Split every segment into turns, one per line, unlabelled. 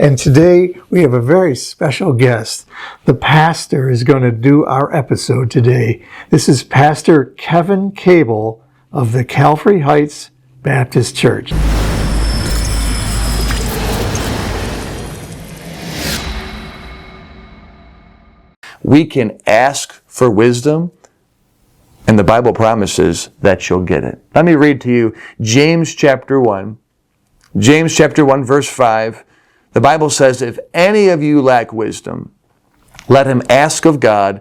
And today we have a very special guest. The pastor is going to do our episode today. This is Pastor Kevin Kabel of the Calvary Heights Baptist Church.
We can ask for wisdom, and the Bible promises that you'll get it. Let me read to you James chapter 1. James chapter 1 verse 5. The Bible says, "If any of you lack wisdom, let him ask of God,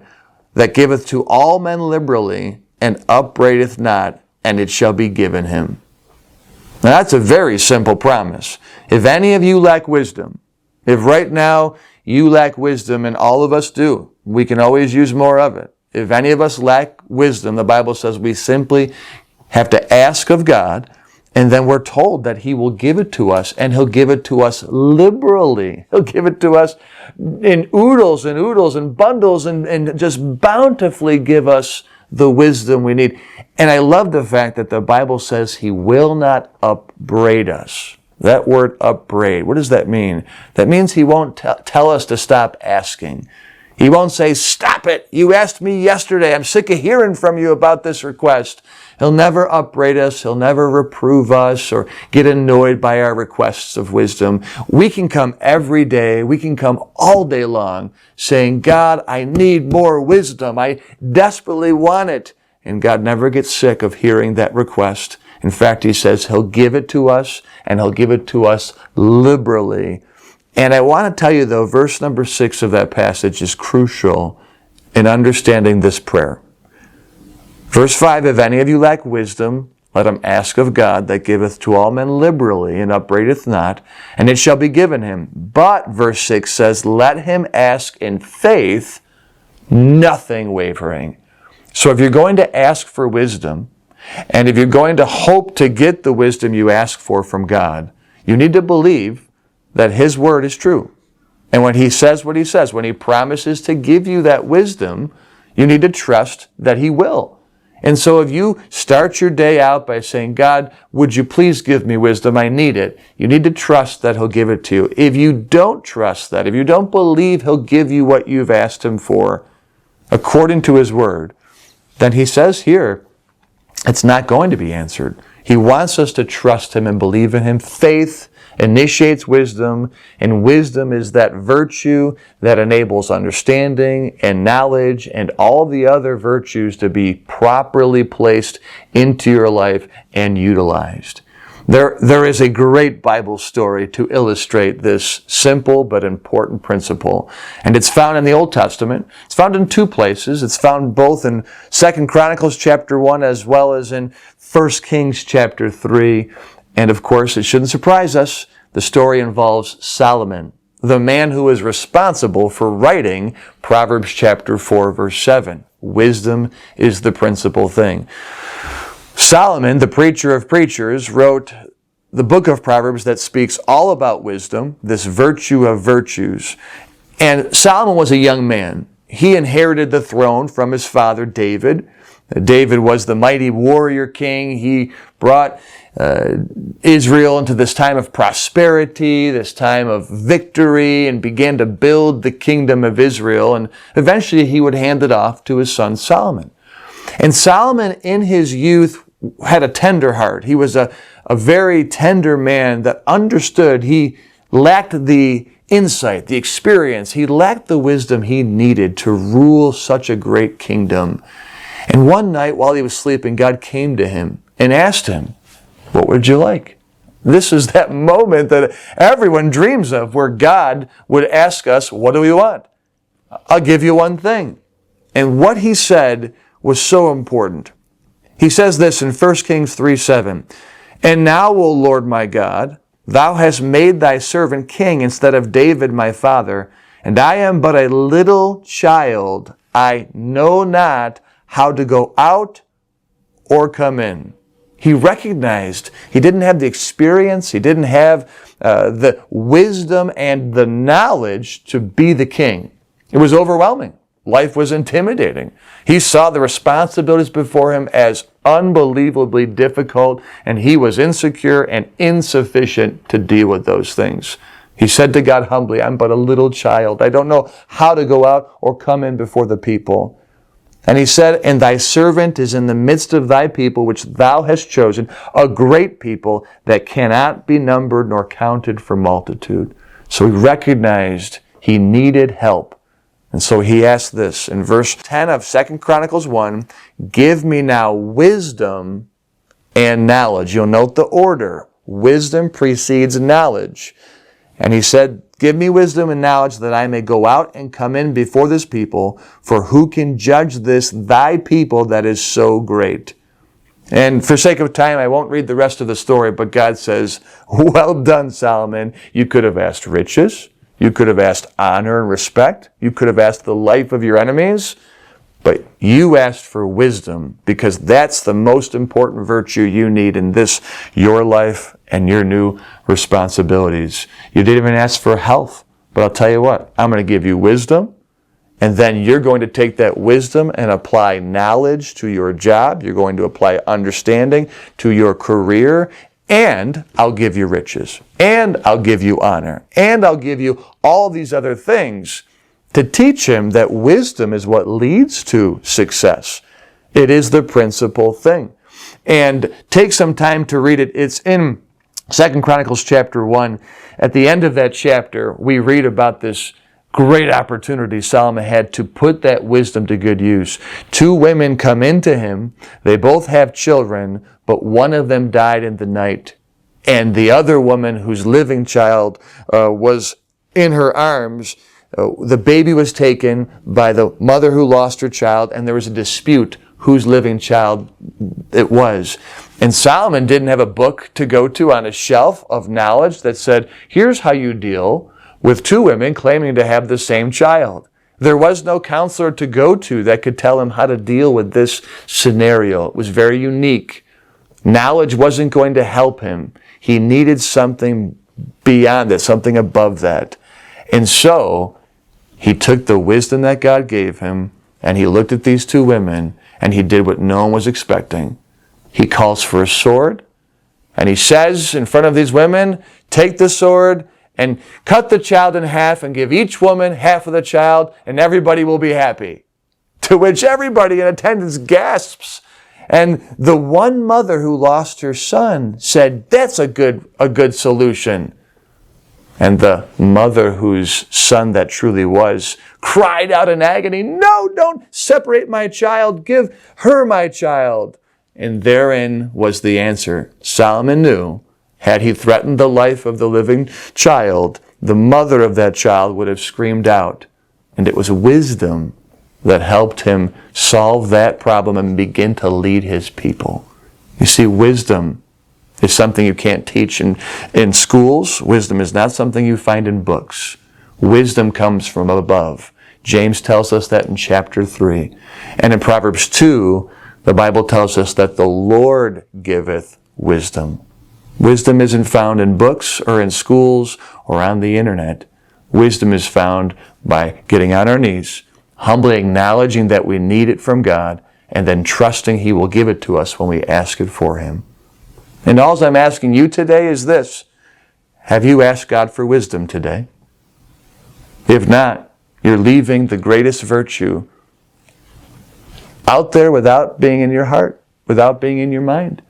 that giveth to all men liberally, and upbraideth not, and it shall be given him." Now that's a very simple promise. If any of you lack wisdom, if right now you lack wisdom, and all of us do, we can always use more of it. If any of us lack wisdom, the Bible says we simply have to ask of God, and then we're told that He will give it to us, and He'll give it to us liberally. He'll give it to us in oodles and oodles and bundles, and just bountifully give us the wisdom we need. And I love the fact that the Bible says He will not upbraid us. That word upbraid, what does that mean? That means He won't tell us to stop asking. He won't say, "Stop it! You asked me yesterday. I'm sick of hearing from you about this request." He'll never upbraid us. He'll never reprove us or get annoyed by our requests of wisdom. We can come every day. We can come all day long saying, "God, I need more wisdom. I desperately want it." And God never gets sick of hearing that request. In fact, He says He'll give it to us, and He'll give it to us liberally. And I want to tell you, though, verse number 6 of that passage is crucial in understanding this prayer. Verse 5, "If any of you lack wisdom, let him ask of God, that giveth to all men liberally, and upbraideth not, and it shall be given him. But," verse 6 says, "let him ask in faith, nothing wavering." So if you're going to ask for wisdom, and if you're going to hope to get the wisdom you ask for from God, you need to believe that His Word is true. And when He says what He says, when He promises to give you that wisdom, you need to trust that He will. And so if you start your day out by saying, "God, would you please give me wisdom? I need it," you need to trust that He'll give it to you. If you don't trust that, if you don't believe He'll give you what you've asked Him for, according to His Word, then He says here, it's not going to be answered. He wants us to trust Him and believe in Him. Faith initiates wisdom, and wisdom is that virtue that enables understanding and knowledge and all the other virtues to be properly placed into your life and utilized. There is a great Bible story to illustrate this simple but important principle, and it's found in the Old Testament. It's found in two places. It's found both in 2 Chronicles chapter 1 as well as in 1 Kings chapter 3. And of course, it shouldn't surprise us, the story involves Solomon, the man who is responsible for writing Proverbs chapter 4, verse 7. Wisdom is the principal thing. Solomon, the preacher of preachers, wrote the book of Proverbs that speaks all about wisdom, this virtue of virtues. And Solomon was a young man. He inherited the throne from his father David. David was the mighty warrior king. He brought Israel into this time of prosperity, this time of victory, and began to build the kingdom of Israel. And eventually he would hand it off to his son Solomon. And Solomon in his youth had a tender heart. He was a very tender man that understood. He lacked the insight, the experience. He lacked the wisdom he needed to rule such a great kingdom. And one night while he was sleeping, God came to him and asked him, "What would you like?" This is that moment that everyone dreams of, where God would ask us, "What do we want?" "I'll give you one thing." And what he said was so important. He says this in 1 Kings 3:7, "And now, O Lord my God, thou hast made thy servant king instead of David my father, and I am but a little child. I know not how to go out or come in." He recognized he didn't have the experience, he didn't have the wisdom and the knowledge to be the king. It was overwhelming. Life was intimidating. He saw the responsibilities before him as unbelievably difficult, and he was insecure and insufficient to deal with those things. He said to God humbly, I'm but a little child. I don't know how to go out or come in before the people. And he said, and thy servant is in the midst of thy people, which thou hast chosen, a great people that cannot be numbered nor counted for multitude. So he recognized he needed help. And so he asked this in verse 10 of 2 Chronicles 1, give me now wisdom and knowledge. You'll note the order. Wisdom precedes knowledge. And he said, give me wisdom and knowledge that I may go out and come in before this people, for who can judge this thy people that is so great? And for sake of time, I won't read the rest of the story, but God says, well done, Solomon. You could have asked riches. You could have asked honor and respect. You could have asked the life of your enemies. But you asked for wisdom, because that's the most important virtue you need in this, your life and your new responsibilities. You didn't even ask for health, but I'll tell you what, I'm going to give you wisdom, and then you're going to take that wisdom and apply knowledge to your job. You're going to apply understanding to your career, and I'll give you riches, and I'll give you honor, and I'll give you all these other things to teach him that wisdom is what leads to success. It is the principal thing. And take some time to read it. It's in 2 Chronicles chapter 1. At the end of that chapter, we read about this great opportunity Solomon had to put that wisdom to good use. 2 women come into him. They both have children, but one of them died in the night. And the other woman, whose living child was in her arms, the baby was taken by the mother who lost her child, and there was a dispute whose living child it was. And Solomon didn't have a book to go to on a shelf of knowledge that said, here's how you deal with 2 women claiming to have the same child. There was no counselor to go to that could tell him how to deal with this scenario. It was very unique. Knowledge wasn't going to help him. He needed something beyond it, something above that. And so he took the wisdom that God gave him, and he looked at these 2 women, and he did what no one was expecting. He calls for a sword, and he says in front of these women, take the sword and cut the child in half and give each woman half of the child, and everybody will be happy. To which everybody in attendance gasps. And the one mother who lost her son said, that's a good solution. And the mother whose son that truly was cried out in agony, no, don't separate my child. Give her my child. And therein was the answer. Solomon knew, had he threatened the life of the living child, the mother of that child would have screamed out. And it was wisdom that helped him solve that problem and begin to lead his people. You see, wisdom is something you can't teach in schools. Wisdom is not something you find in books. Wisdom comes from above. James tells us that in chapter 3. And in Proverbs 2, the Bible tells us that the Lord giveth wisdom. Wisdom isn't found in books or in schools or on the internet. Wisdom is found by getting on our knees, humbly acknowledging that we need it from God, and then trusting He will give it to us when we ask it for Him. And all I'm asking you today is this. Have you asked God for wisdom today? If not, you're leaving the greatest virtue out there without being in your heart, without being in your mind.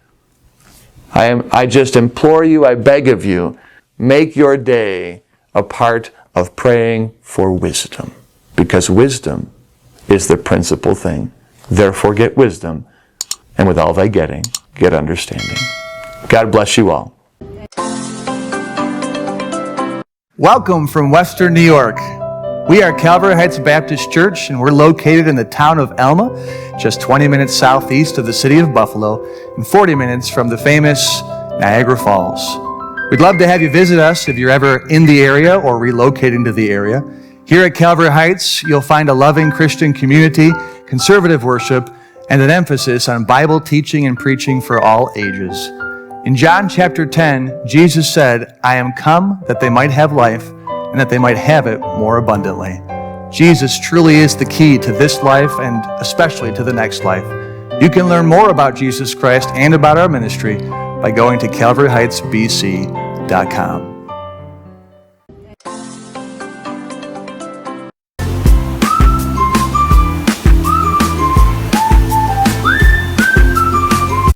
I just implore you, I beg of you, make your day a part of praying for wisdom, because wisdom is the principal thing. Therefore get wisdom, and with all thy getting, get understanding. God bless you all.
Welcome from Western New York. We are Calvary Heights Baptist Church, and we're located in the town of Alma, just 20 minutes southeast of the city of Buffalo, and 40 minutes from the famous Niagara Falls. We'd love to have you visit us if you're ever in the area or relocating to the area. Here at Calvary Heights, you'll find a loving Christian community, conservative worship, and an emphasis on Bible teaching and preaching for all ages. In John chapter 10, Jesus said, I am come that they might have life, and that they might have it more abundantly. Jesus truly is the key to this life and especially to the next life. You can learn more about Jesus Christ and about our ministry by going to calvaryheightsbc.com.